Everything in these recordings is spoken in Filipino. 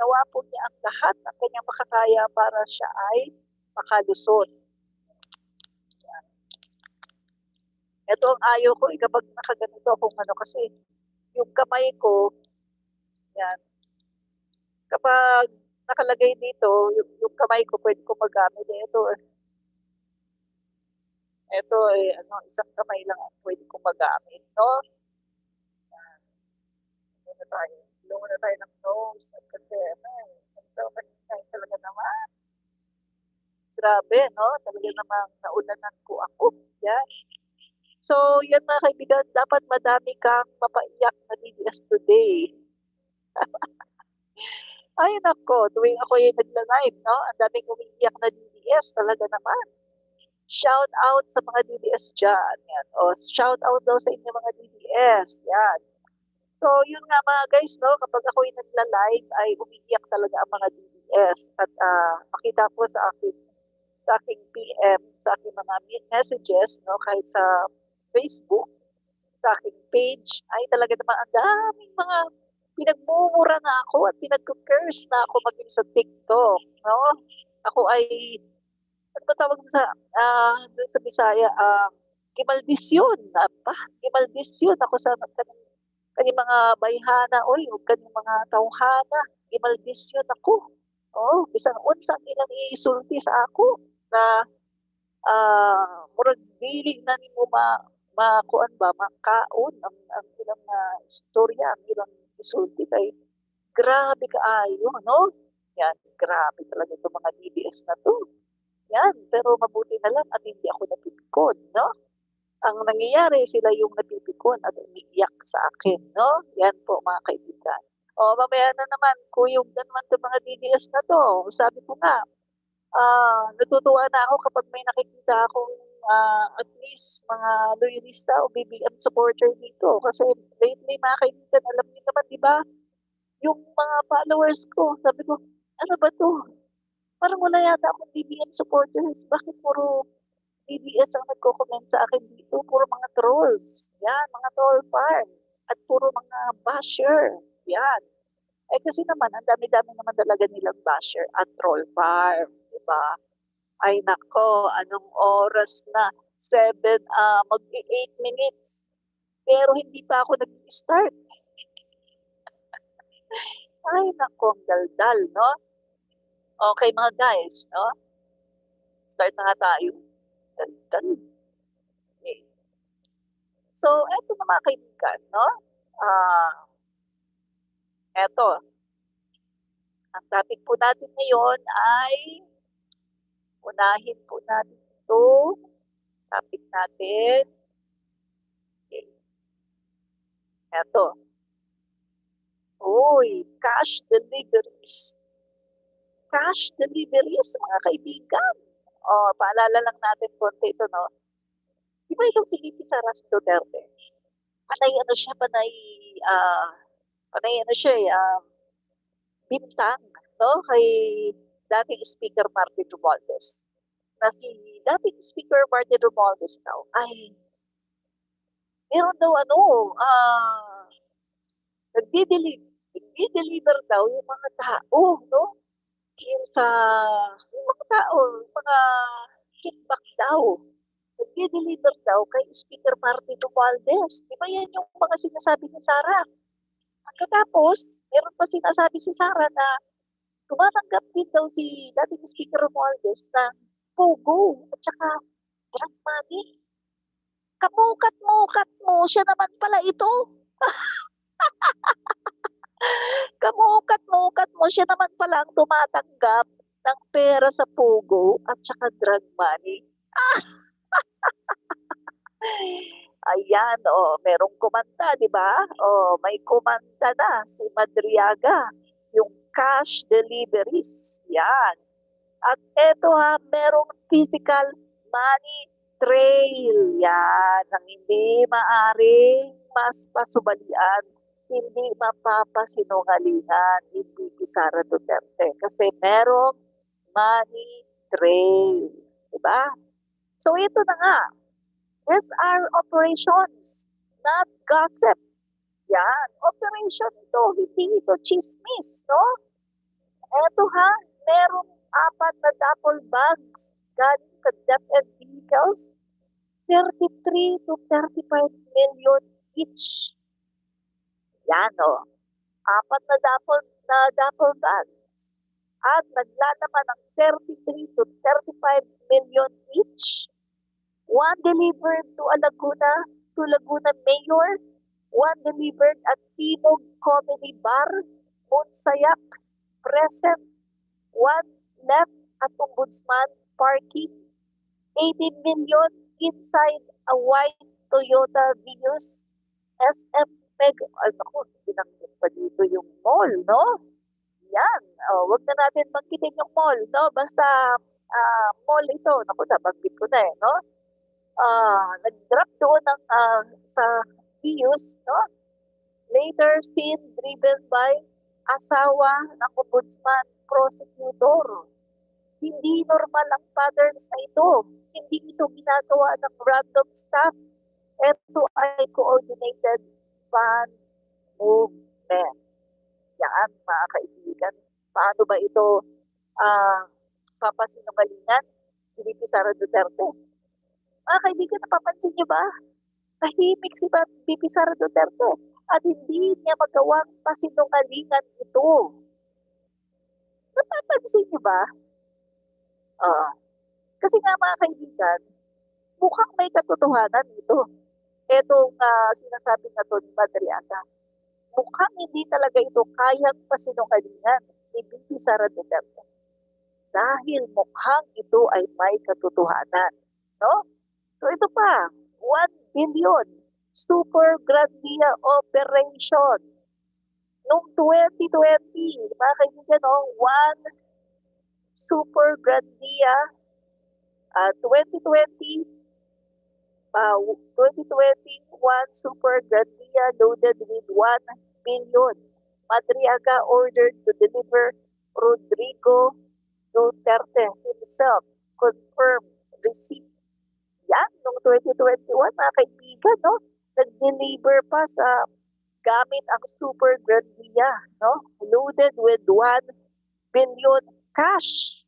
ginawa po niya ang lahat ng kanyang makakaya para siya ay makalusot. Ito ang ayaw ko, kapag nakaganito akong kasi yung kamay ko, yan, kapag nakalagay dito, yung kamay ko pwede ko magamit. Ito isang kamay lang ang pwede kong magamit, no? Lower na tayo ng nose at kasi, so, talaga naman. Grabe, no? Talaga namang naulanan ko ako. Yan. So, yan mga kaibigan, dapat madami kang mapaiyak na DDS today. Ay, nako, tuwing ako yung nagla-live, no? Ang daming umiiyak na DDS, talaga naman. Shout out sa mga DDS dyan. Yan. O, shout out daw sa inyo mga DDS. Yan. So, yun nga mga guys, no? Kapag ako yung nagla-live, ay umiiyak talaga ang mga DDS. At makita ko sa aking PM, sa aking mga messages, no? Kahit sa Facebook, sa aking page, ay talaga naman ang daming mga pinagmumura na ako at pinag-curse na ako maging sa TikTok, no? Ako ay, ano ba tawag sa Bisaya, gimaldisyon, gimaldisyon ako sa kanyang mga bayhana, huwag kanyang mga tauhana, gimaldisyon ako. Bisang unsang ilang isulti sa ako na murag dili na nimo makuan ba makaon ang ilang istorya, ang ilang isulti kay grabe kaayo, no? Yan, grabe talaga itong mga DDS na to. Yan, pero mabuti na lang at hindi ako napipikon, no? Ang nangyayari, sila yung napipikon at umiiyak sa akin, no? Yan po mga kaibigan. Mamaya na naman, kuyog na naman itong mga DDS na to. Sabi ko nga, natutuwa na ako kapag may nakikita akong at least mga loyalista o BBM supporter dito. Kasi lately mga kaibigan, alam niyo naman, di ba? Yung mga followers ko, sabi ko, ano ba to? Parang wala yata akong BBM supporters. Bakit puro DDS ang nagko-comment sa akin dito? Puro mga trolls. Yan, mga troll farm. At puro mga basher. Yan. Kasi naman, ang dami-dami naman talaga nilang basher at troll farm. Diba? Ay nako, anong oras na? 7, mag-8 minutes. Pero hindi pa ako nag-start. Ay nako, ang daldal, no? Okay mga guys, no? Start na nga tayo. Daldal. Okay. So, eto na mga kaibigan, no? Eto. Ang topic po natin ngayon ay unahin po natin ito. Topic natin. Okay. Eto. Cash deliveries. Cash deliveries, mga kaibigan. Paalala lang natin konti ito, no? Di ba itong si VP Sara Duterte? Panay bintang, no? Kay dating Speaker Martin Romualdez. Na si dating Speaker Martin Romualdez daw ay meron daw nagdi-deliver daw yung mga tao, no? Yung mga tao, mga kickback daw. Nagdi-deliver daw kay Speaker Martin Romualdez. Di ba yan yung mga sinasabi ni Sara? Pagkatapos, meron pa sinasabi si Sara na tumatanggap din daw si dating Speaker Romualdez ng pogo at saka drug money. Kamukat-mukat mo, siya naman pala ito. Kamukat-mukat mo, siya naman pala ang tumatanggap ng pera sa pogo at saka drug money. Ayan, merong kumanta, di ba? May kumanta na si Madriaga, yung cash deliveries. Yan. At eto merong physical money trail. Yan, ang hindi maaring mas pasubalian, hindi mapapasinungalingan, hindi Sara Duterte. Kasi merong money trail. Diba? So ito na nga. These are operations, not gossip. Yan, operation ito, hindi ito chismis, no? Eto ha, merong 4 na duffel bags galing sa DepEd vehicles, 33 to 35 million each. Yan o, 4 na duffel bags. At naglalaman ng 33 to 35 million each. One delivered to Laguna Mayor, one delivered at Timog Comedy Bar, Monsayak, present, one left at Ombudsman Parking, 80 million inside a white Toyota Vios, SM Mega. Ay, naku, binanggit pa dito yung mall, no? Yan. Wag na natin banggitin yung mall, no? Basta mall ito. Naku, nabanggit ko na no? Nag-drop doon sa Vios, no? Later seen driven by asawa ng ombudsman prosecutor. Hindi normal ang patterns na ito. Hindi ito ginagawa ng random staff. Ito ay coordinated van movement. Yan, mga kaibigan. Paano ba ito papasinungalingan? Hindi Sara Duterte. Mga kaibigan, napapansin niyo ba? Tahimik si VP Sara Duterte at hindi niya magawang pasinungalingan ito. Napapansin niyo ba? Kasi nga mga kaibigan, mukhang may katotohanan ito. Itong sinasabi na to ni Madriaga. Mukhang hindi talaga ito kayang pasinungalingan ni VP Sara Duterte. Dahil mukhang ito ay may katotohanan. No? So ito pa, 1 billion Super Grandia Operation. Noong 2020, mga kaibigan, 1 Super Grandia 2020, 2021 Super Grandia loaded with 1 billion. Madriaga ordered to deliver Rodrigo Duterte himself. Confirmed receipt. Yan, noong 2021, mga kaibigan, no? Nag-deliver pa sa gamit ang Super Grandia, no? Loaded with 1 billion cash.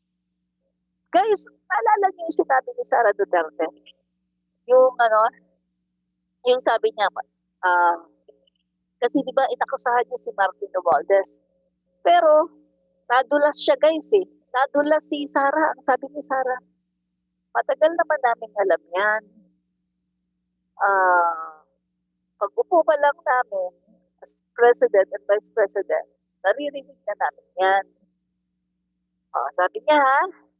Guys, naalala niyo yung sinabi ni Sara Duterte? Yung sabi niya, kasi di ba inakusahan niya si Martin Romualdez. Pero, nadulas siya guys eh. Nadulas si Sara. Ang sabi ni Sara, matagal naman namin alam yan. Pag-upo pa lang namin as President and Vice President, naririnig na namin yan. Sabi niya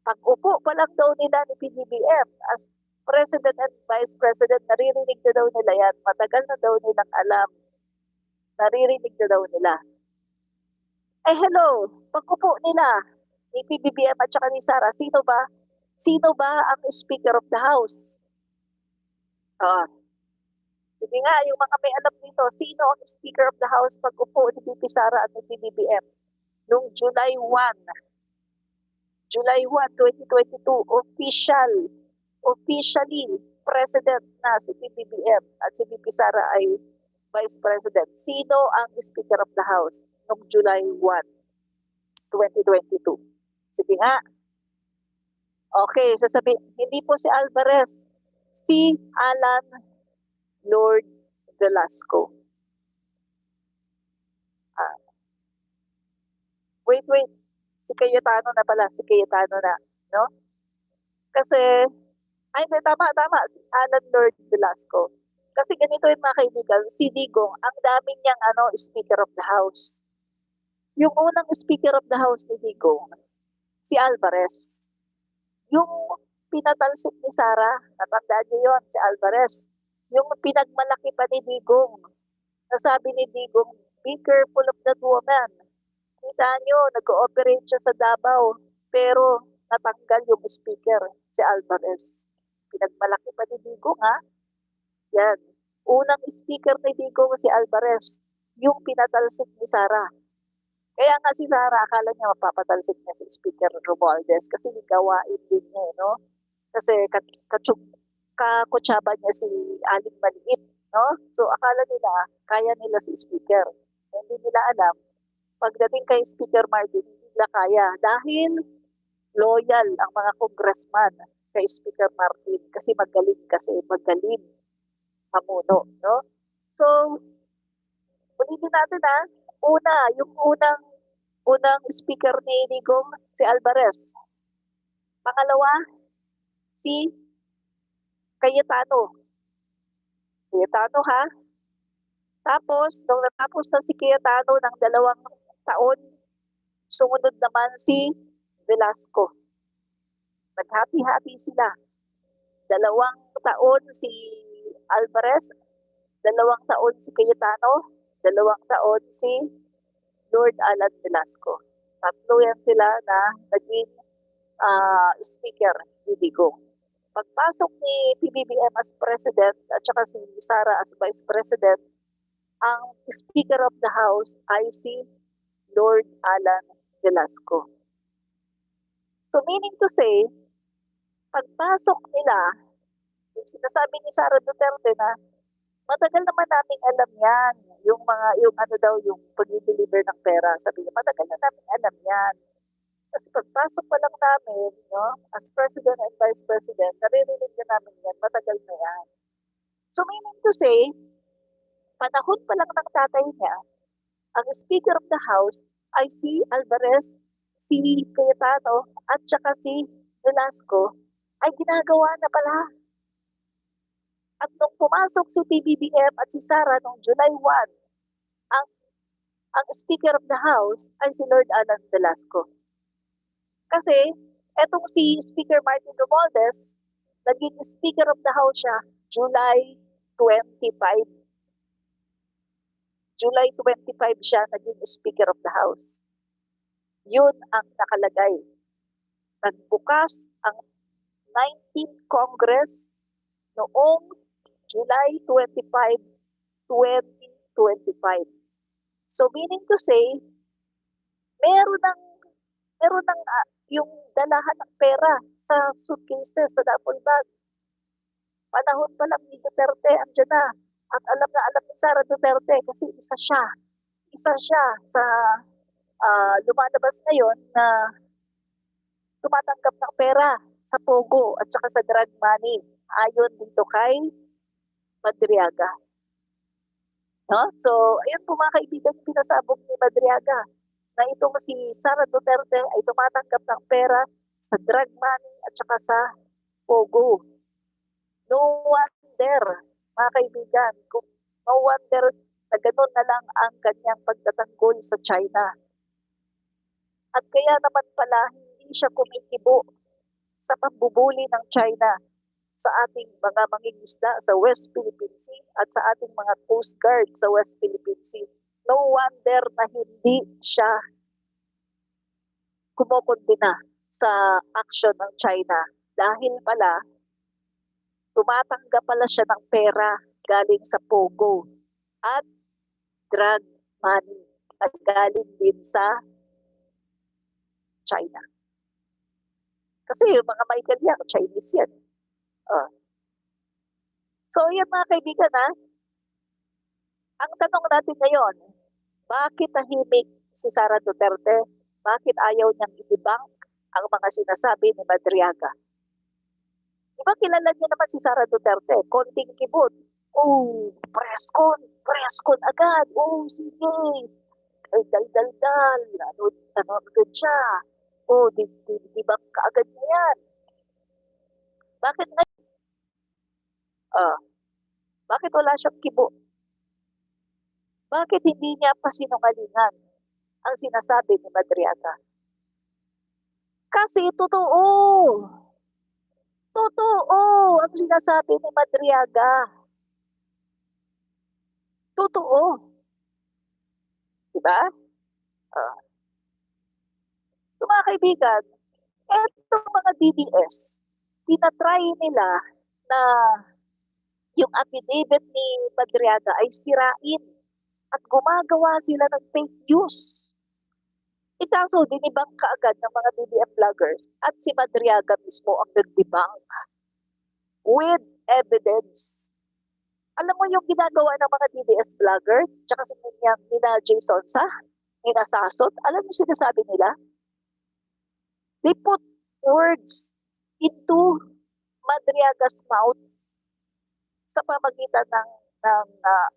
pag-upo pa lang daw nila ni PBBM as President and Vice President, naririnig na daw nila yan. Matagal na daw nilang alam. Naririnig na daw nila. Eh hello, pag-upo nila ni PBBM at saka ni Sara, sino ba ang Speaker of the House? Sige nga, yung mga may alam dito, sino ang Speaker of the House pag-upo ni VP Sara at ni PBBM? Noong July 1, 2022, officially President na si PBBM at si VP Sara ay Vice President. Sino ang Speaker of the House noong July 1, 2022? Sige nga. Okay, sasabihin, hindi po si Alvarez, si Alan Lord Velasco. Wait. Si Cayetano na pala, no? Kasi, tama, si Alan Lord Velasco. Kasi ganito yung mga kaibigan, si Digong, ang daming niyang Speaker of the House. Yung unang Speaker of the House ni Digong, si Alvarez. Yung pinatalsik ni Sara, natandaan niyo yun, si Alvarez. Yung pinagmalaki pa ni Digong, nasabi ni Digong, be careful of that woman. Kita nyo, nag-ooperate siya sa Davao, pero natanggal yung speaker, si Alvarez. Pinagmalaki pa ni Digong, Yan. Unang speaker ni Digong, si Alvarez, yung pinatalsik ni Sara. Kaya nga si Sara, akala niya mapapatalsik niya si Speaker Romualdez kasi gawain din niya, no? Kasi kakutsaba niya si Aling Maliit, no? So akala nila, kaya nila si Speaker. Hindi nila alam, pagdating kay Speaker Martin, hindi nila kaya dahil loyal ang mga congressman kay Speaker Martin kasi magaling mamuno, no? So, ulitin natin yung unang speaker ni Digong, si Alvarez. Pangalawa, si Cayetano. Cayetano ha. Tapos, nung natapos na si Cayetano ng 2 taon, sumunod naman si Velasco. Naghati-hati sila. 2 taon si Alvarez, 2 taon si Cayetano, 2 taon si Lord Alan Velasco. Tatlo yan sila na naging speaker ni Digong. Pagpasok ni PBBM as president at saka si Sara as vice president, ang Speaker of the House ay si Lord Alan Velasco. So meaning to say, pagpasok nila, yung sinasabi ni Sara Duterte na matagal naman namin alam yan, yung pag-deliver ng pera. Sabi niya, matagal na namin alam yan. Kasi pagpasok pa lang namin, no, as President and Vice President, naririnig na namin yan, matagal na yan. So meaning to say, panahon pa lang ng tatay niya, ang Speaker of the House ay si Alvarez, si Cayetano, at saka si Velasco, ay ginagawa na pala. At nung pumasok si PBBM at si Sara noong July 1, ang Speaker of the House ay si Lord Alan Velasco. Kasi etong si Speaker Martin Romualdez, naging Speaker of the House siya July 25. July 25 siya naging Speaker of the House. Yun ang nakalagay. Nagbukas ang 19th Congress noong July 25, 2025. So meaning to say, meron ng yung dalahan ng pera sa suitcases, sa duffel bag. Panahon pa lang ni Duterte, andyan na. At alam ni Sara Duterte kasi isa siya sa lumalabas ngayon na tumatanggap ng pera sa Pogo at saka sa drug money ayon dito kay Madriaga. No? So, ayun po mga kaibigan, pinasabog ni Madriaga na itong si Sara Duterte ay tumatanggap ng pera sa drug money at saka sa Pogo. No wonder, mga kaibigan, no wonder na gano'n na lang ang kanyang pagtatanggol sa China. At kaya naman pala hindi siya kumikibo sa pambubuli ng China sa ating mga mangingisda sa West Philippine Sea at sa ating mga Coast Guard sa West Philippine Sea. No wonder na hindi siya kumokondena sa action ng China dahil pala tumatanggap pala siya ng pera galing sa Pogo at drug money at galing din sa China. Kasi yung mga maikalya, Chinese yan. So yan mga kaibigan ang tanong natin ngayon, bakit tahimik si Sara Duterte? Bakit ayaw niyang i-debunk ang mga sinasabi ni Madriaga? Diba kilala niyo naman si Sara Duterte? Konting kibot. Oh, press con agad. Oh, sige. Dal-dal-dal. Ano agad siya? Oh, debunk ka agad niya yan. Bakit ngayon? Bakit wala siyang kibo? Bakit hindi niya pasinungalingan ang sinasabi ni Madriaga? Kasi totoo. Totoo ang sinasabi ni Madriaga. Totoo. Diba? So mga kaibigan, etong mga DDS, tinatry nila na yung affidavit ni Madriaga ay sirain at gumagawa sila ng fake news. Ikaso, dinibang kaagad ng mga DDM vloggers at si Madriaga mismo ang nag-debunk with evidence. Alam mo yung ginagawa ng mga DDS vloggers tsaka si nina Jay Sonsa? Ninasasot. Alam niyo sinasabi nila? They put words into Madriaga's mouth sa pamagitan ng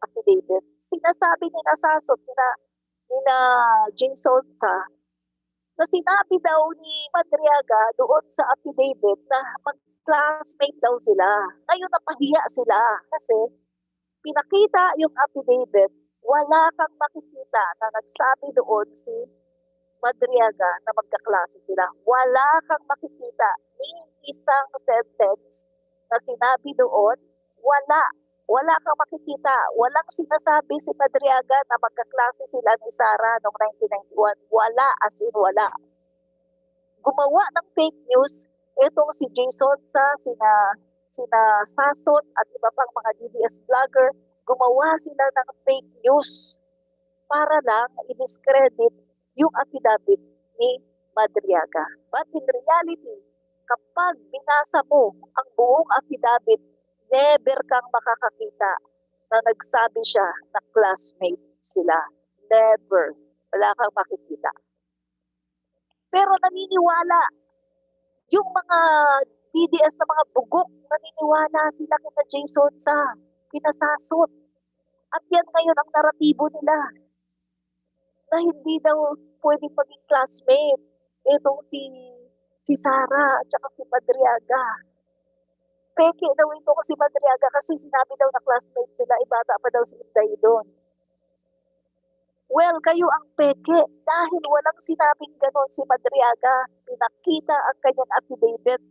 affidavit. Sinasabi ni Nasasot, nina Jason sa na sinabi daw ni Madriaga doon sa affidavit na mag-classmate daw sila. Ngayon napahiya sila kasi pinakita yung affidavit, wala kang makikita na nagsabi doon si Madriaga na magkaklase sila. Wala kang makikita ni isang sentence na sinabi doon, wala. Wala kang makikita. Walang sinasabi si Madriaga na magkaklase sila ni Sara noong 1991. Wala, as in wala. Gumawa ng fake news itong si Jason sa sina Sasot at iba pang mga DDS vlogger. Gumawa sila ng fake news para lang i-discredit yung affidavit ni Madriaga. But in reality, kapag binasa mo ang buong affidavit, never kang makakakita na nagsabi siya na classmate sila. Never. Wala kang makikita. Pero naniniwala yung mga DDS na mga bugok, naniniwala sila kina Jason sa pinasasot. At yan ngayon ang naratibo nila na hindi daw pwedeng maging classmate itong si Sara at saka si Madriaga. Peke daw ito si Madriaga kasi sinabi daw na classmate sila, ibata pa daw si Inday doon. Well, kayo ang peke dahil walang sinabing ganon si Madriaga. Pinakita ang kanyang affidavit.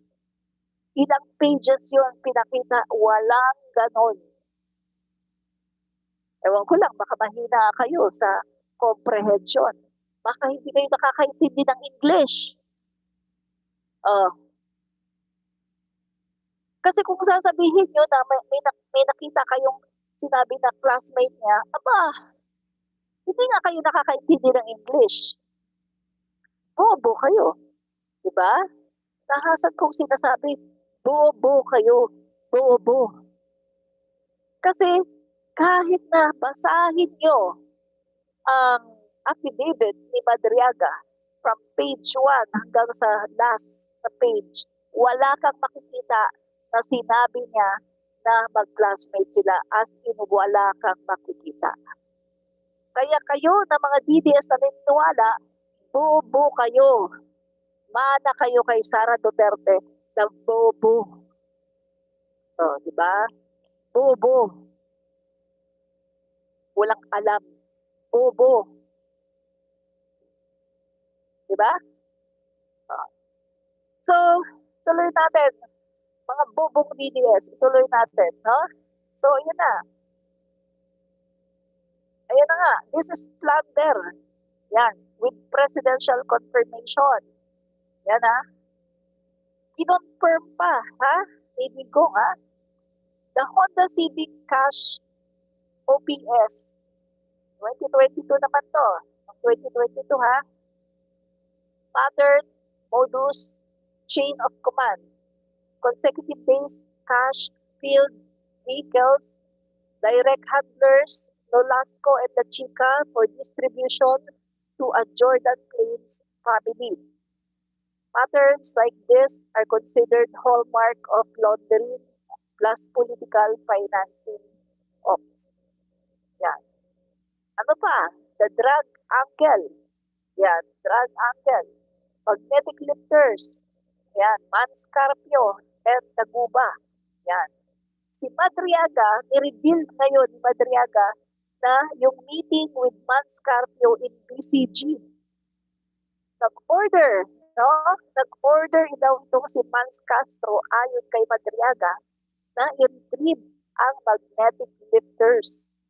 Ilang pages yun pinakita, walang ganon. Ewan ko lang, baka mahina kayo sa comprehension. Baka hindi kayo nakakaintindi ng English. Kasi kung sasabihin nyo na may nakita kayong sinabi na classmate niya, aba, hindi nga kayo nakakaintindi ng English. Bobo kayo. Diba? Nahasan kong sinasabi, bobo kayo. Bobo. Kasi kahit na basahin nyo ang affidavit ni Madriaga from page 1 hanggang sa last na page, wala kang makikita na sinabi niya na mag-classmate sila, as in wala kang makikita. Kaya kayo na mga DDS na naniniwala, bobo kayo. Mana kayo kay Sara Duterte na bobo. So, di ba? Bobo. Walang alam. Bobo. Di ba? So, tuloy natin. Mga bobong DDS, ituloy natin, no? So, yun na. Ayan na nga. This is plunder. Yan. With presidential confirmation. Yan ha. Kinonfirm pa, ha? Ibigo, ha? The Honda Civic Cash OPS. 2022 naman to. 2022, ha? Pattern, modus, chain of command. Consecutive days, cash, field, vehicles, direct handlers, Nolasco and the Chica for distribution to a Jordan Plains family. Patterns like this are considered hallmark of laundering plus political financing ops. Yan. Ano pa? The drug angle. Yan, drug angle. Magnetic lifters. Yan, Manscarpio and Taguba. Yan. Si Madriaga, ni-reveal ngayon ni Madriaga na yung meeting with Manscarpio in BCG. Nag-order, no? Nag-order daw itong si Mans Castro ayon kay Madriaga na i-retrieve ang magnetic lifters.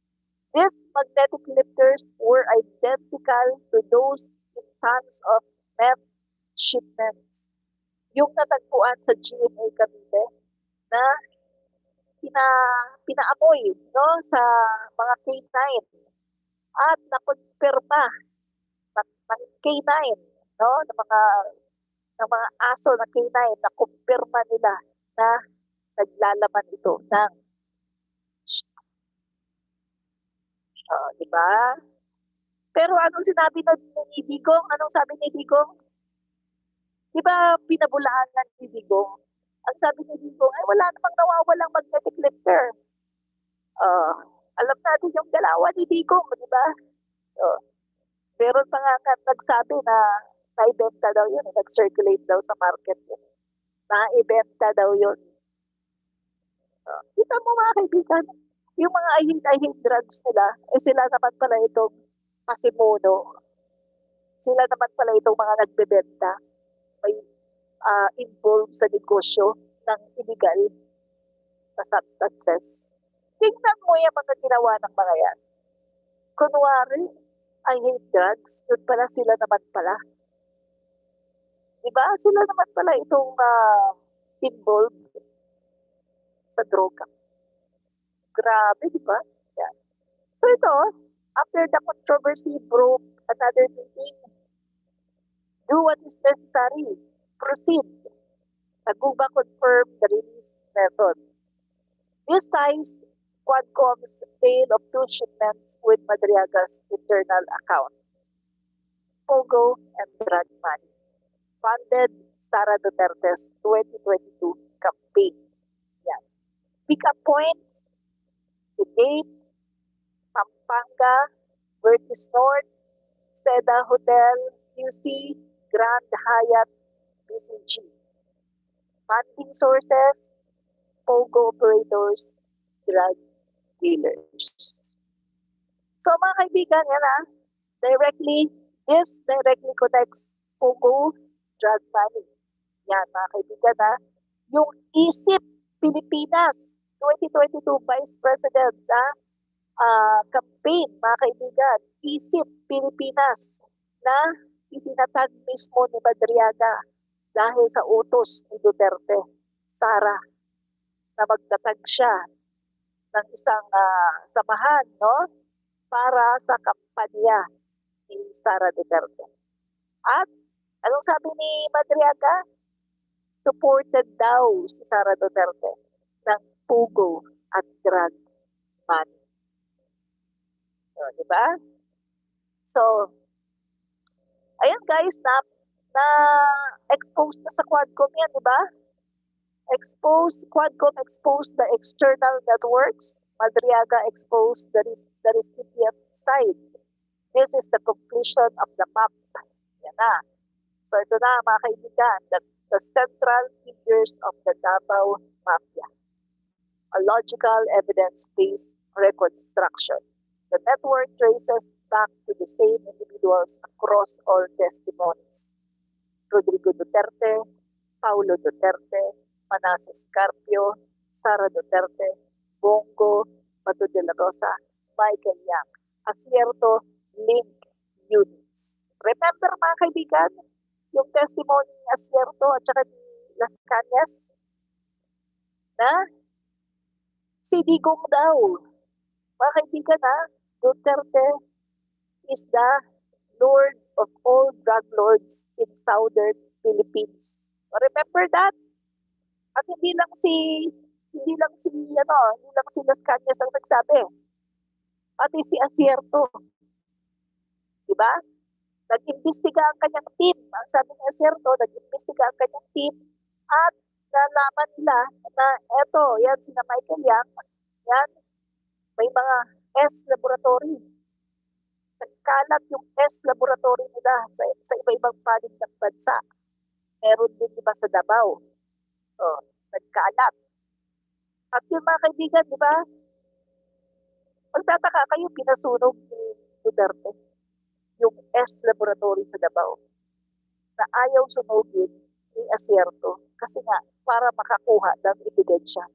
These magnetic lifters were identical to those in tons of meth shipments. Yung natagpuan sa GMA Cavite na pinaamoy, no, sa mga K9 at nakonfirma ng K9, no, ng mga aso na K9, nakonfirma nila na naglalaman ito ng di ba? Pero anong sinabi ni Digong? Anong sabi ni Digong? Di ba pinabulaanan ni Digong? Ang sabi ni Digong, ay wala namang nawawalang magnetic lifter. Alam natin yung galawan ni Digong, di ba? Meron pa nga nagsabi na naibenta daw yun, nag-circulate daw sa market yun. Naibenta daw yun. Kita mo mga kaibigan, yung mga ahing-ahing drugs nila, sila naman pala itong pasimuno. Sila naman pala itong mga nagbebenta. May involved sa negosyo ng illegal na substances. Tingnan mo yung mga ginawa ng mga yan. Kunwari, I hate drugs, yun pala sila naman pala. Diba? Sila naman pala itong involved sa droga. Grabe, diba? Yeah. So ito, after the controversy broke another meeting, do what is necessary. Proceed. Taguba confirmed the release method. This ties Quadcom's tale of two shipments with Madriaga's internal account. Pogo and drug money. Funded Sara Duterte's 2022 campaign. Yan. Pick-up points, the Gate, Pampanga, Vertis North, Seda Hotel, QC, Grand Hyatt, BCG. Funding sources, Pogo operators, drug dealers. So mga kaibigan, yan this directly connects Pogo, drug money. Yan mga kaibigan yung Isip Pilipinas 2022 Vice President campaign mga kaibigan, Isip Pilipinas na itinatag mismo ni Madriaga dahil sa utos ni Duterte, Sara, na magtatag siya ng isang samahan, no? Para sa kampanya ni Sara Duterte. At anong sabi ni Madriaga? Supported daw si Sara Duterte ng Pogo at drug money. So, diba? So, ayan guys, na expose na sa Quadcom yan, diba? Quadcom exposed the external networks. Madriaga exposed the recipient side. This is the completion of the map. Yan na. So ito na mga kaibigan, the central figures of the Davao Mafia. A logical evidence-based reconstruction. The network traces back to the same individuals across all testimonies. Rodrigo Duterte, Paulo Duterte, Manasseh Carpio, Sara Duterte, Bongo, Bato de la Rosa, Michael Yang. Asierto link units. Remember mga kaibigan, yung testimony ni Asierto at saka ni Las Cañas na si Digong daw. Mga kaibigan Duterte is the Lord of all drug lords in Southern Philippines. Remember that? At hindi lang si Las Cañas ang nagsabi. Pati si Asierto. Diba? Nag-imbestiga ang kanyang team. Ang sabi ni Asierto, nag-imbestiga ang kanyang team at nalaman nila na eto, yan sina Michael Yang, yan, may mga S laboratory. Nagkalat yung S laboratory nila sa iba-ibang panig ng bansa. Meron din diba sa Davao. Nagkalat. At yung mga kaibigan, di ba? Magtataka kayo, pinasunog ni Duterte yung S laboratory sa Davao na ayaw sunugin ni Asierto kasi nga para makakuha ng ebidensya.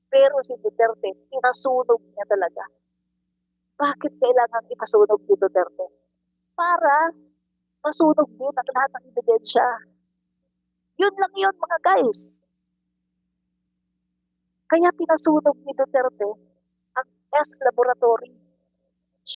Pero si Duterte, pinasunog niya talaga. Bakit kailangan ipasunog ni Duterte? Para masunog din ang lahat ng ebidensya. Yun lang yun mga guys. Kaya pinasunog ni Duterte ang S laboratory